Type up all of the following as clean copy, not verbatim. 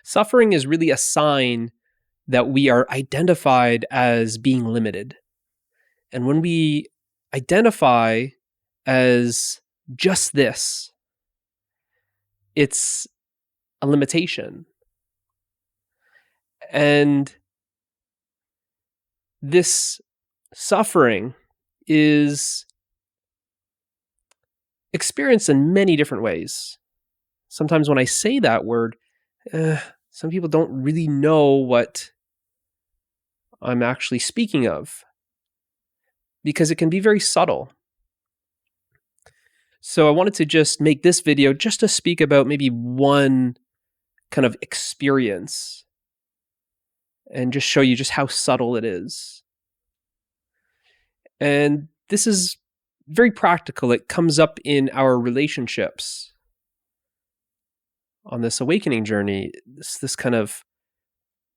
Suffering is really a sign that we are identified as being limited. And when we identify as just this, it's a limitation. And this suffering is experienced in many different ways. Sometimes when I say that word, some people don't really know what I'm actually speaking of, because it can be very subtle. So I wanted to just make this video just to speak about maybe one kind of experience and just show you just how subtle it is. And this is very practical. It comes up in our relationships on this awakening journey, this kind of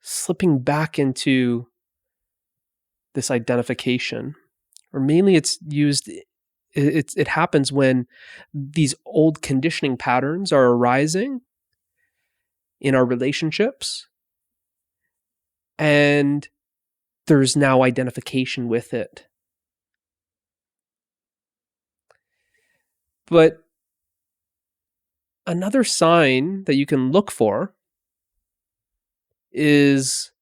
slipping back into this identification. Or mainly it's used, it happens when these old conditioning patterns are arising in our relationships, and there's now identification with it. But another sign that you can look for is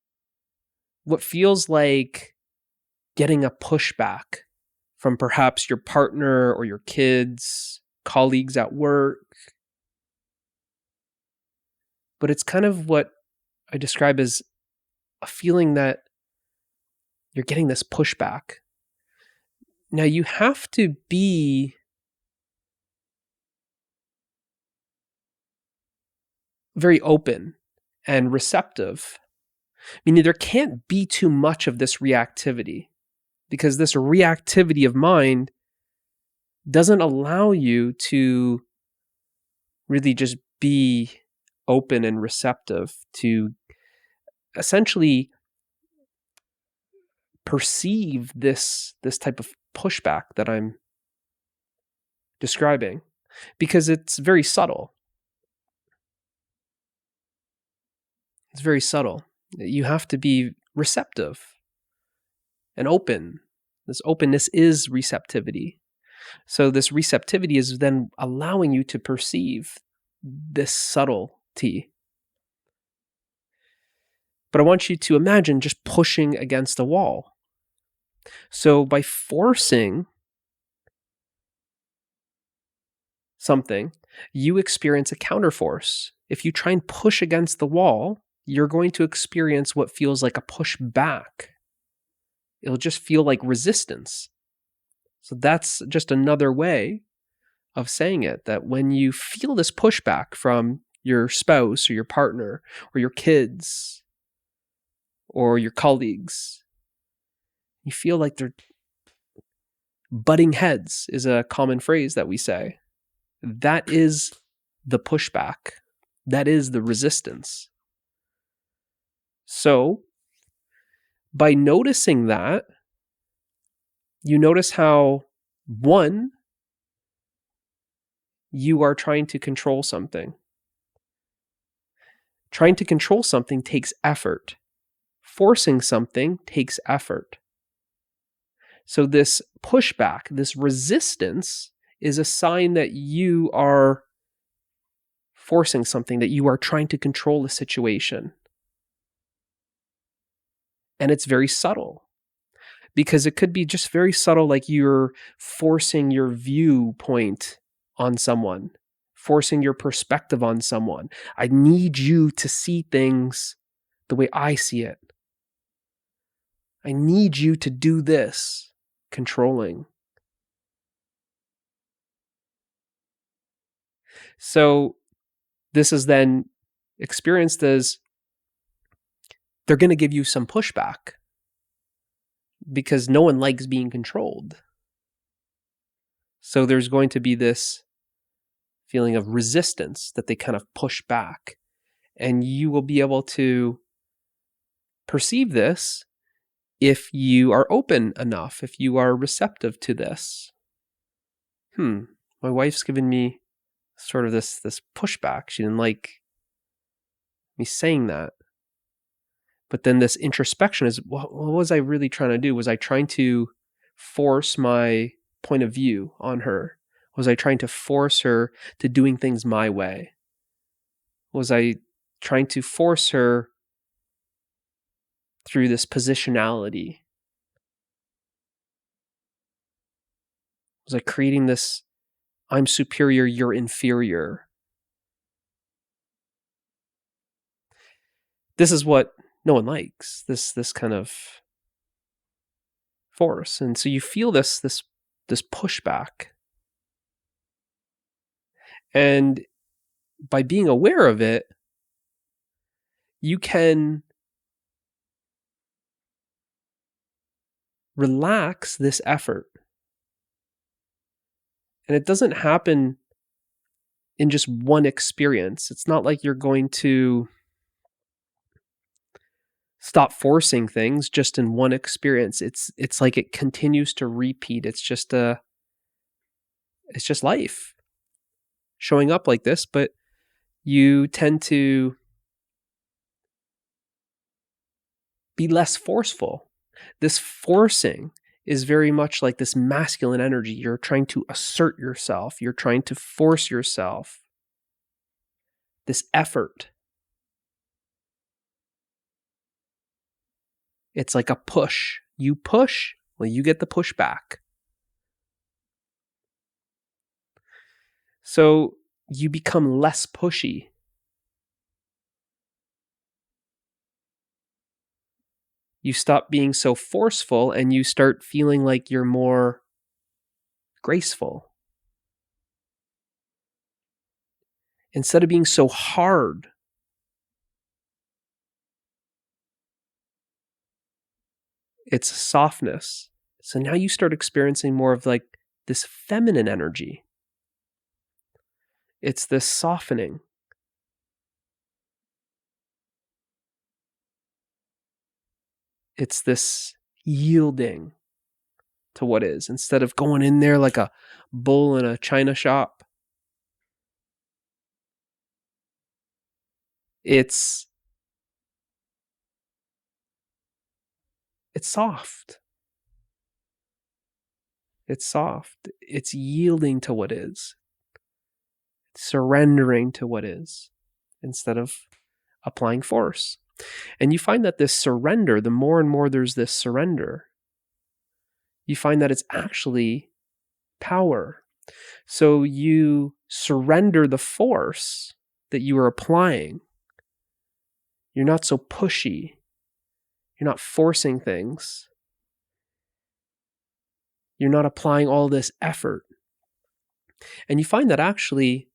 what feels like getting a pushback from perhaps your partner or your kids, colleagues at work. But it's kind of what I describe as a feeling that you're getting this pushback. Now you have to be very open and receptive, meaning there can't be too much of this reactivity, because this reactivity of mind doesn't allow you to really just be open and receptive to essentially perceive this type of pushback that I'm describing, because it's very subtle. It's very subtle. You have to be receptive and open. This openness is receptivity. So this receptivity is then allowing you to perceive this subtlety. But I want you to imagine just pushing against a wall. So by forcing something, you experience a counterforce. If you try and push against the wall, you're going to experience what feels like a push back. It'll just feel like resistance. So that's just another way of saying it, that when you feel this pushback from your spouse or your partner or your kids or your colleagues, you feel like they're butting heads, is a common phrase that we say. That is the pushback. That is the resistance. So by noticing that, you notice how, one, you are trying to control something. Trying to control something takes effort. Forcing something takes effort. So this pushback, this resistance, is a sign that you are forcing something, that you are trying to control a situation. And it's very subtle, because it could be just very subtle, like you're forcing your viewpoint on someone, forcing your perspective on someone. I need you to see things the way I see it. I need you to do this. Controlling. So this is then experienced as they're going to give you some pushback, because no one likes being controlled. So there's going to be this feeling of resistance that they kind of push back. And you will be able to perceive this if you are open enough, if you are receptive to this. My wife's given me sort of this pushback. She didn't like me saying that. But then this introspection is, what was I really trying to do? Was I trying to force my point of view on her? Was I trying to force her to doing things my way? Was I trying to force her through this positionality? Was I creating this, I'm superior, you're inferior? This is what no one likes, this kind of force. And so you feel this pushback. And by being aware of it, you can relax this effort. And it doesn't happen in just one experience. It's not like you're going to stop forcing things just in one experience. It's like it continues to repeat. It's just life showing up like this, but you tend to be less forceful. This forcing is very much like this masculine energy. You're trying to assert yourself. You're trying to force yourself. This effort. It's like a push. You push, well, you get the push back. So you become less pushy. You stop being so forceful and you start feeling like you're more graceful. Instead of being so hard, it's softness. So now you start experiencing more of like this feminine energy. It's this softening. It's this yielding to what is, instead of going in there like a bull in a china shop. It's soft. It's soft. It's yielding to what is. It's surrendering to what is instead of applying force. And you find that this surrender, the more and more there's this surrender, you find that it's actually power. So you surrender the force that you are applying. You're not so pushy. You're not forcing things. You're not applying all this effort. And you find that actually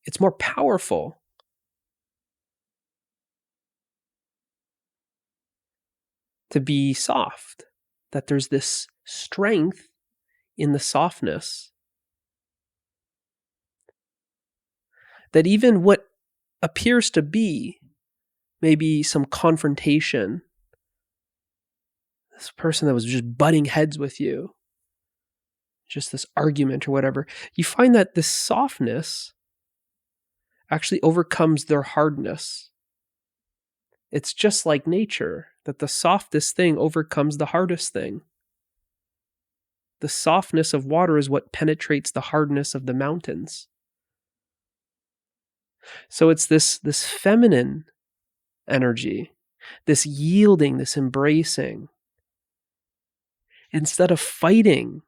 it's more powerful to be soft, that there's this strength in the softness, that even what appears to be maybe some confrontation, this person that was just butting heads with you, just this argument or whatever, you find that this softness actually overcomes their hardness. It's just like nature, that the softest thing overcomes the hardest thing. The softness of water is what penetrates the hardness of the mountains. So it's this feminine energy, this yielding, this embracing. Instead of fighting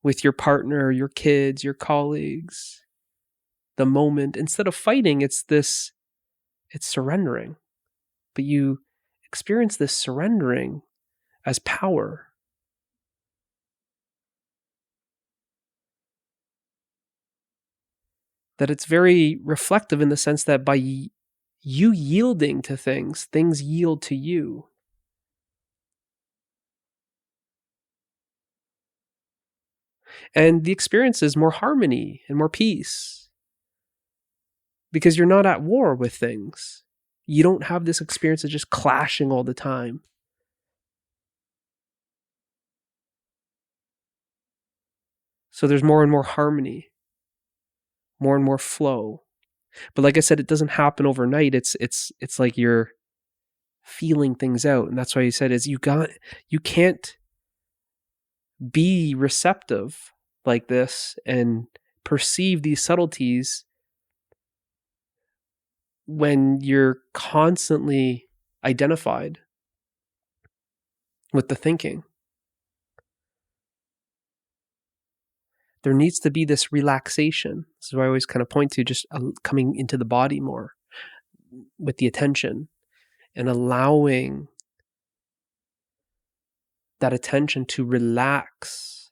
with your partner, your kids, your colleagues, the moment, instead of fighting, it's surrendering. But you experience this surrendering as power. That it's very reflective in the sense that by you yielding to things, things yield to you. And the experience is more harmony and more peace. Because you're not at war with things. You don't have this experience of just clashing all the time. So there's more and more harmony, more and more flow. But like I said, it doesn't happen overnight. It's like you're feeling things out. And that's why you said is you can't be receptive like this and perceive these subtleties when you're constantly identified with the thinking. There needs to be this relaxation. This is why I always kind of point to just coming into the body more with the attention and allowing that attention to relax.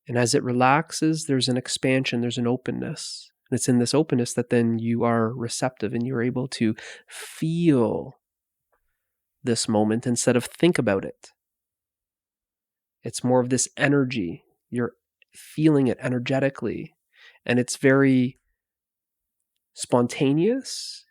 And as it relaxes, there's an expansion, there's an openness. And it's in this openness that then you are receptive and you're able to feel this moment instead of think about it. It's more of this energy. You're feeling it energetically. And it's very spontaneous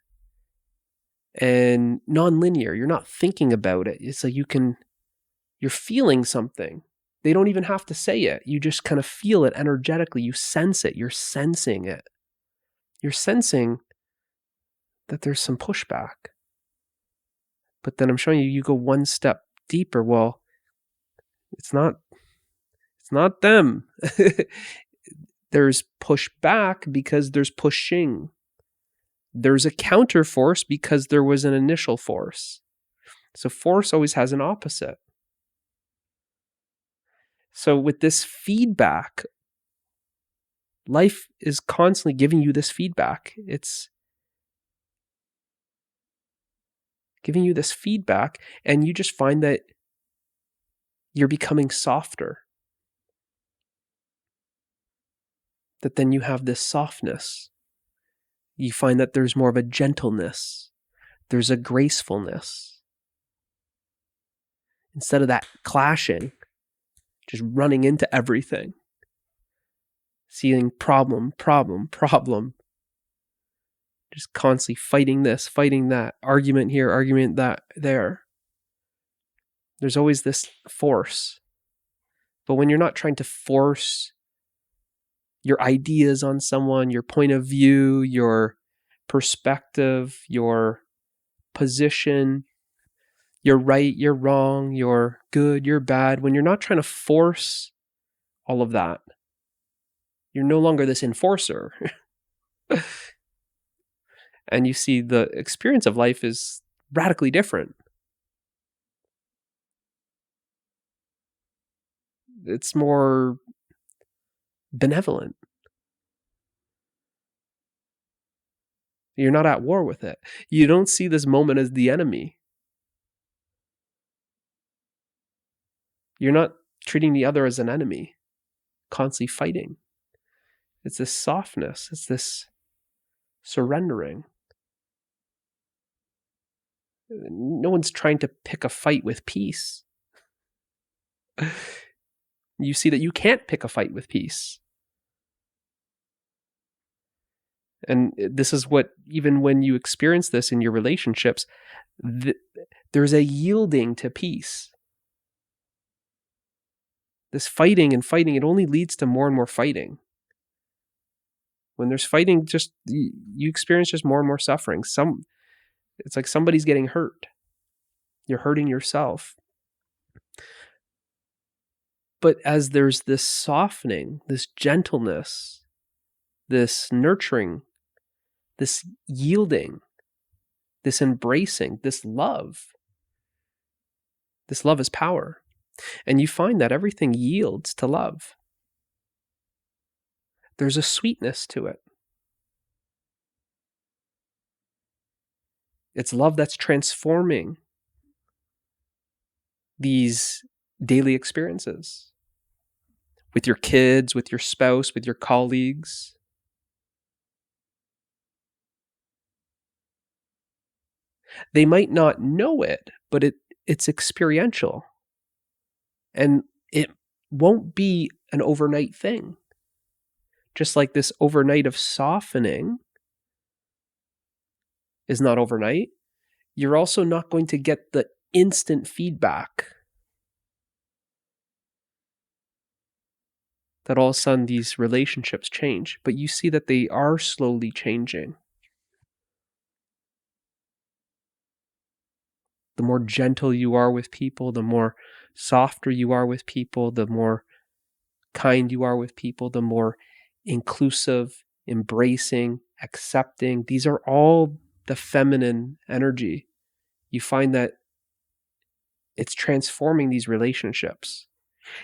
and non-linear. You're not thinking about it. It's like you're feeling something. They don't even have to say it. You just kind of feel it energetically. You sense it. You're sensing it. You're sensing that there's some pushback. But then I'm showing you go one step deeper. Well, it's not them. There's pushback because there's pushing. There's a counter force because there was an initial force. So force always has an opposite. So with this feedback, life is constantly giving you this feedback. It's giving you this feedback, and you just find that you're becoming softer. That then you have this softness. You find that there's more of a gentleness. There's a gracefulness. Instead of that clashing, just running into everything. Seeing problem. Just constantly fighting this, fighting that, argument here, argument that there. There's always this force. But when you're not trying to force your ideas on someone, your point of view, your perspective, your position, you're right, you're wrong, you're good, you're bad, when you're not trying to force all of that, you're no longer this enforcer. And you see the experience of life is radically different. It's more benevolent. You're not at war with it. You don't see this moment as the enemy. You're not treating the other as an enemy, constantly fighting. It's this softness. It's this surrendering. No one's trying to pick a fight with peace. You see that you can't pick a fight with peace. And this is what, even when you experience this in your relationships, there's a yielding to peace. This fighting, it only leads to more and more fighting. When there's fighting, just you experience just more and more suffering. It's like somebody's getting hurt. You're hurting yourself. But as there's this softening, this gentleness, this nurturing, this yielding, this embracing, this love is power. And you find that everything yields to love. There's a sweetness to it. It's love that's transforming these daily experiences with your kids, with your spouse, with your colleagues. They might not know it, but it's experiential. And it won't be an overnight thing. Just like this overnight of softening is not overnight, you're also not going to get the instant feedback. that all of a sudden these relationships change, but you see that they are slowly changing. The more gentle you are with people, the more softer you are with people, the more kind you are with people, the more inclusive, embracing, accepting. These are all the feminine energy. You find that it's transforming these relationships.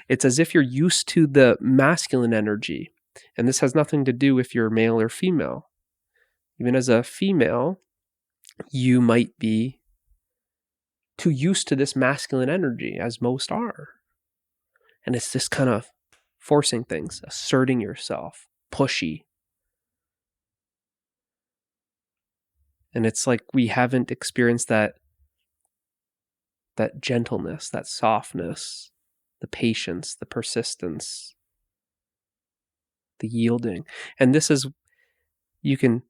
It's as if you're used to the masculine energy, and this has nothing to do if you're male or female. Even as a female, you might be too used to this masculine energy, as most are. And it's this kind of forcing things, asserting yourself, pushy. And it's like we haven't experienced that gentleness, that softness, the patience, the persistence, the yielding. And this is, you can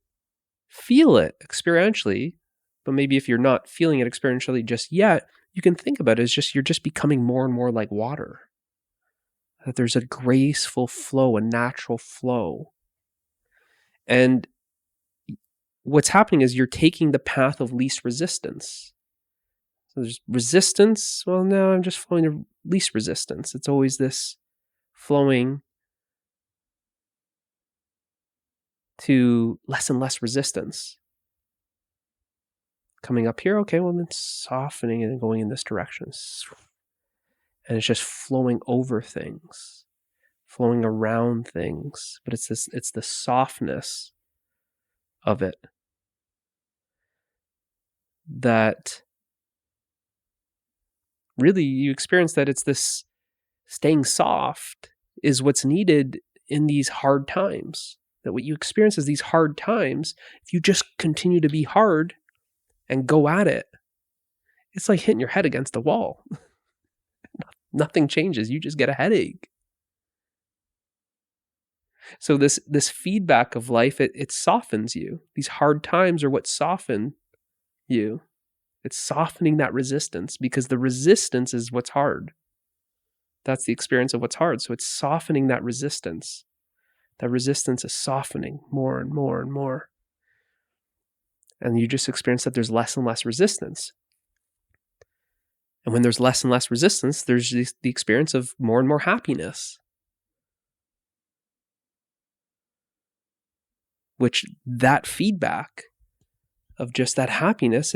feel it experientially, but maybe if you're not feeling it experientially just yet, you can think about it as just, you're just becoming more and more like water. That there's a graceful flow, a natural flow. And what's happening is you're taking the path of least resistance. So there's resistance. Well, now I'm just flowing to least resistance. It's always this flowing to less and less resistance. Coming up here, okay, well, then softening and going in this direction. And it's just flowing over things, flowing around things. But it's the softness of it that really you experience, that it's this staying soft is what's needed in these hard times. That what you experience is these hard times, if you just continue to be hard and go at it, it's like hitting your head against the wall. Nothing changes. You just get a headache. So this feedback of life, it softens you. These hard times are what soften you. It's softening that resistance, because the resistance is what's hard. That's the experience of what's hard. So it's softening that resistance. That resistance is softening more and more and more. And you just experience that there's less and less resistance. And when there's less and less resistance, there's the experience of more and more happiness. Which that feedback of just that happiness,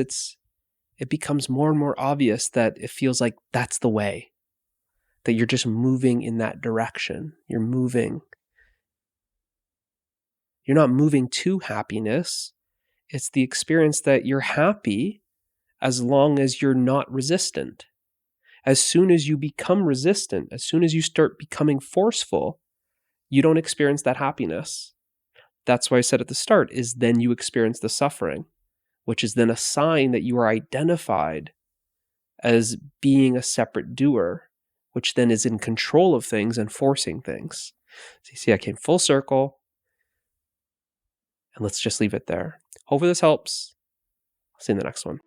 it becomes more and more obvious that it feels like that's the way. That you're just moving in that direction. You're moving. You're not moving to happiness. It's the experience that you're happy as long as you're not resistant. As soon as you become resistant, as soon as you start becoming forceful, you don't experience that happiness. That's why I said at the start, is then you experience the suffering, which is then a sign that you are identified as being a separate doer, which then is in control of things and forcing things. So you see, I came full circle, and let's just leave it there. Hopefully this helps. I'll see you in the next one.